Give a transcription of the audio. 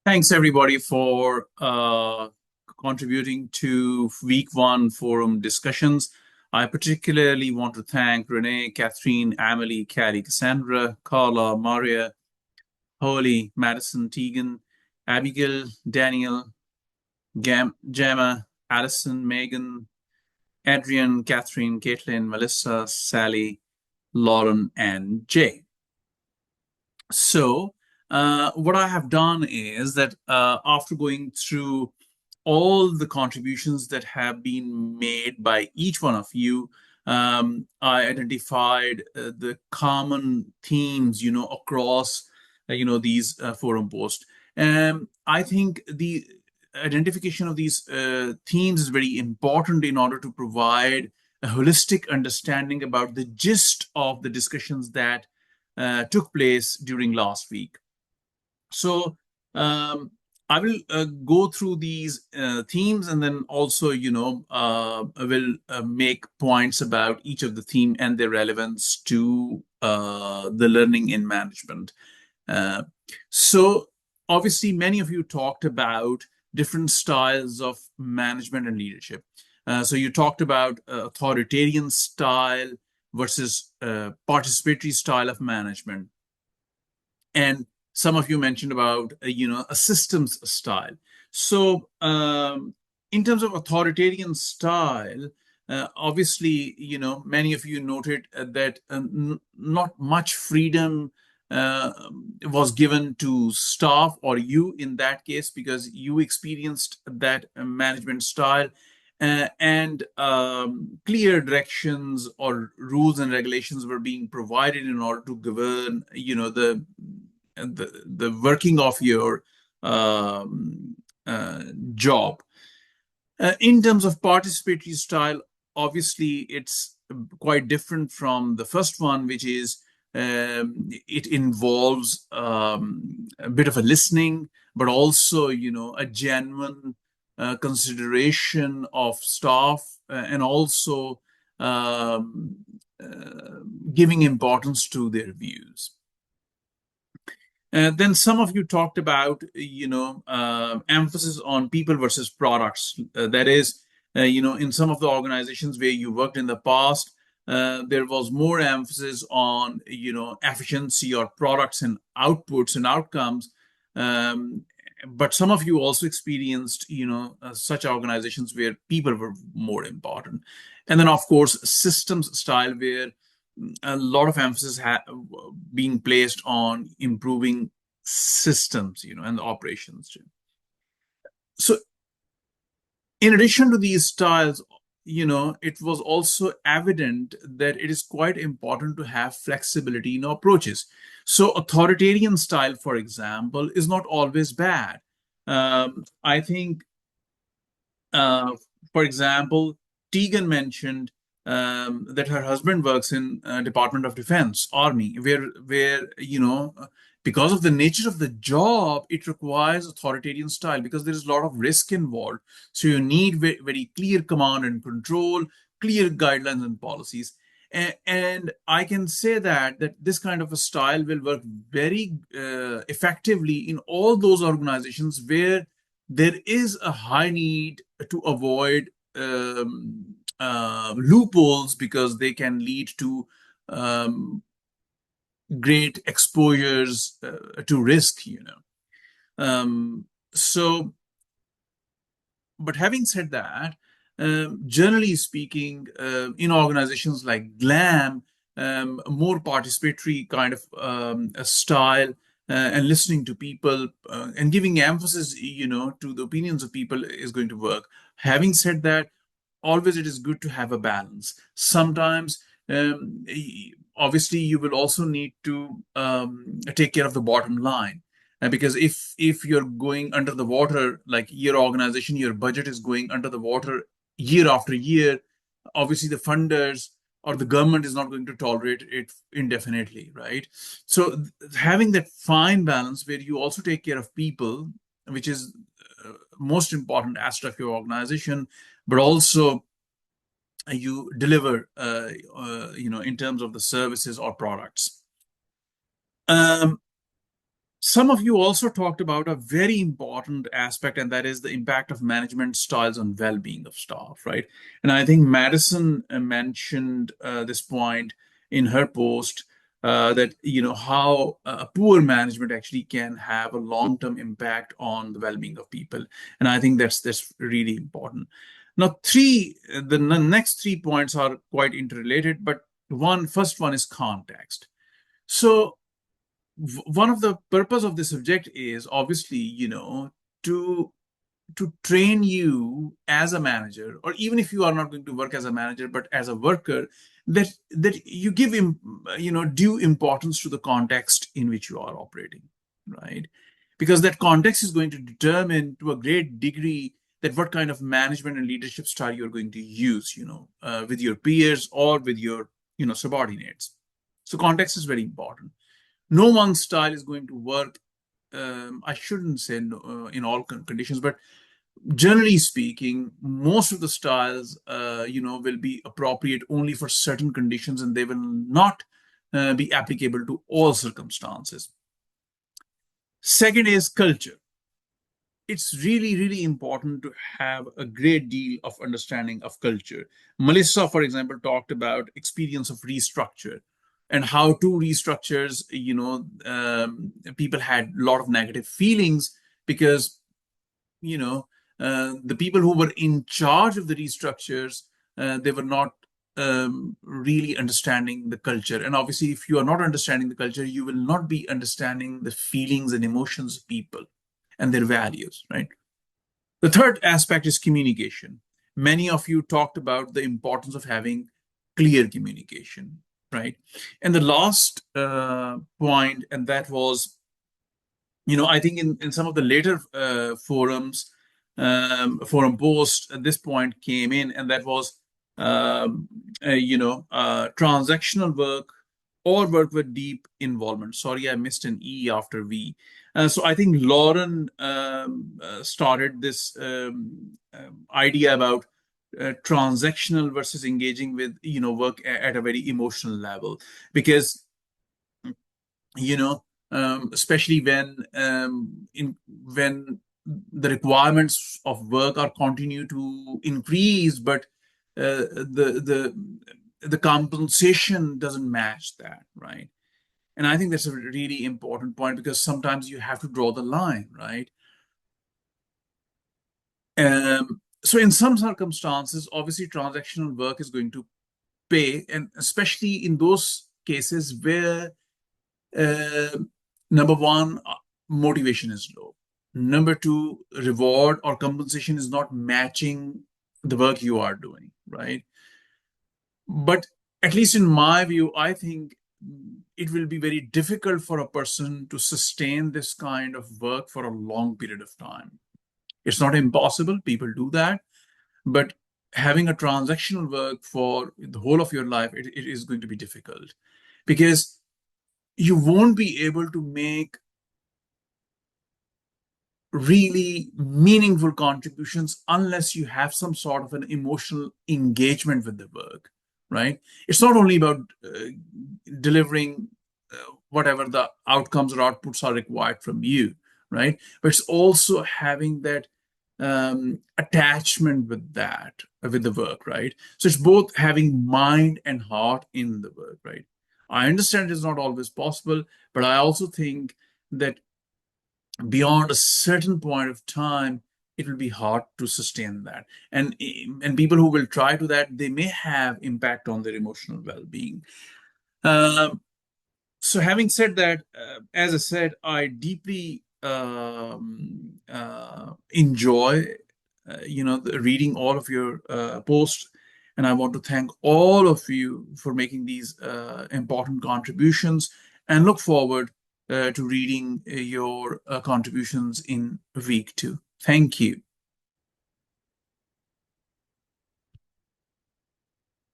Thanks everybody for contributing to week one forum discussions. I particularly want to thank Renee, Catherine, Amelie, Callie, Cassandra, Carla, Maria, Holly, Madison, Tegan, Abigail, Daniel, Gemma, Allison, Megan, Adrian, Catherine, Caitlin, Melissa, Sally, Lauren, and Jay. So, what I have done is that after going through all the contributions that have been made by each one of you, I identified the common themes, across, these forum posts. I think the identification of these themes is very important in order to provide a holistic understanding about the gist of the discussions that took place during last week. So I will go through these themes and then also, I will make points about each of the theme and their relevance to the learning in management. Uh, so obviously, many of you talked about different styles of management and leadership. So you talked about authoritarian style versus participatory style of management. And some of you mentioned about a systems style. So in terms of authoritarian style, obviously, many of you noted that not much freedom uh, was given to staff or you in that case because you experienced that management style, and clear directions or rules and regulations were being provided in order to govern, the working of your um, job. In terms of participatory style, obviously it's quite different from the first one, which is it involves a bit of a listening, but also a genuine consideration of staff, and also um, giving importance to their views. Then some of you talked about, emphasis on people versus products. That is, in some of the organizations where you worked in the past, there was more emphasis on, efficiency or products and outputs and outcomes. Um, but some of you also experienced, such organizations where people were more important. And then, of course, systems style where a lot of emphasis being placed on improving systems, and the operations. So, in addition to these styles, it was also evident that it is quite important to have flexibility in approaches. So, authoritarian style, for example, is not always bad. I think uh, for example, Tegan mentioned that her husband works in Department of Defense, Army, where because of the nature of the job, it requires authoritarian style because there is a lot of risk involved. So you need very clear command and control, clear guidelines and policies. And I can say that this kind of a style will work very effectively in all those organizations where there is a high need to avoid loopholes because they can lead to great exposures to risk, So, but having said that, generally speaking, in organizations like GLAM, more participatory kind of a style and listening to people and giving emphasis, to the opinions of people is going to work. Having said that, always it is good to have a balance. Sometimes, obviously, you will also need to take care of the bottom line. Because if you're going under the water, like your organization, your budget is going under the water year after year, obviously the funders or the government is not going to tolerate it indefinitely, right? So having that fine balance where you also take care of people, which is most important aspect of your organization, but also you deliver, in terms of the services or products. Um, Some of you also talked about a very important aspect, and that is the impact of management styles on well-being of staff, right? And I think Madison mentioned this point in her post, that how poor management actually can have a long-term impact on the well-being of people, and I think that's really important. Now, the next 3 points are quite interrelated, but first one is context. So one of the purpose of this subject is obviously to train you as a manager, or even if you are not going to work as a manager but as a worker, that you give him due importance to the context in which you are operating, right? Because that context is going to determine to a great degree that what kind of management and leadership style you're going to use, with your peers or with your subordinates. So context is very important. No one style is going to work. I shouldn't say no, in all conditions, but generally speaking, most of the styles, will be appropriate only for certain conditions, and they will not be applicable to all circumstances. Second is culture. It's really, really important to have a great deal of understanding of culture. Melissa, for example, talked about experience of restructure and how two restructures, people had a lot of negative feelings because, you know, the people who were in charge of the restructures, they were not really understanding the culture. And obviously, if you are not understanding the culture, you will not be understanding the feelings and emotions of people and their values, right? The third aspect is communication. Many of you talked about the importance of having clear communication, right? And the last point, and that was, I think in some of the later forum posts, this point came in, and that was, transactional work or work with deep involvement. Sorry, I missed an E after V. So I think Lauren started this idea about transactional versus engaging with work at a very emotional level, because especially when the requirements of work are continue to increase, but the compensation doesn't match that, right? And I think that's a really important point, because sometimes you have to draw the line, right? So in some circumstances, obviously transactional work is going to pay, and especially in those cases where uh, number one, motivation is low. Number two, reward or compensation is not matching the work you are doing, right? But at least in my view, I think it will be very difficult for a person to sustain this kind of work for a long period of time. It's not impossible, people do that, but having a transactional work for the whole of your life, it is going to be difficult, because you won't be able to make really meaningful contributions unless you have some sort of an emotional engagement with the work, right? It's not only about delivering whatever the outcomes or outputs are required from you, right? But it's also having that attachment with with the work, right? So it's both having mind and heart in the work, right? I understand it's not always possible, but I also think that beyond a certain point of time, it will be hard to sustain that. And people who will try to that, they may have impact on their emotional well-being. Um, so having said that, as I said, I deeply enjoy, reading all of your posts, and I want to thank all of you for making these important contributions, and look forward to reading your contributions in week 2. Thank you.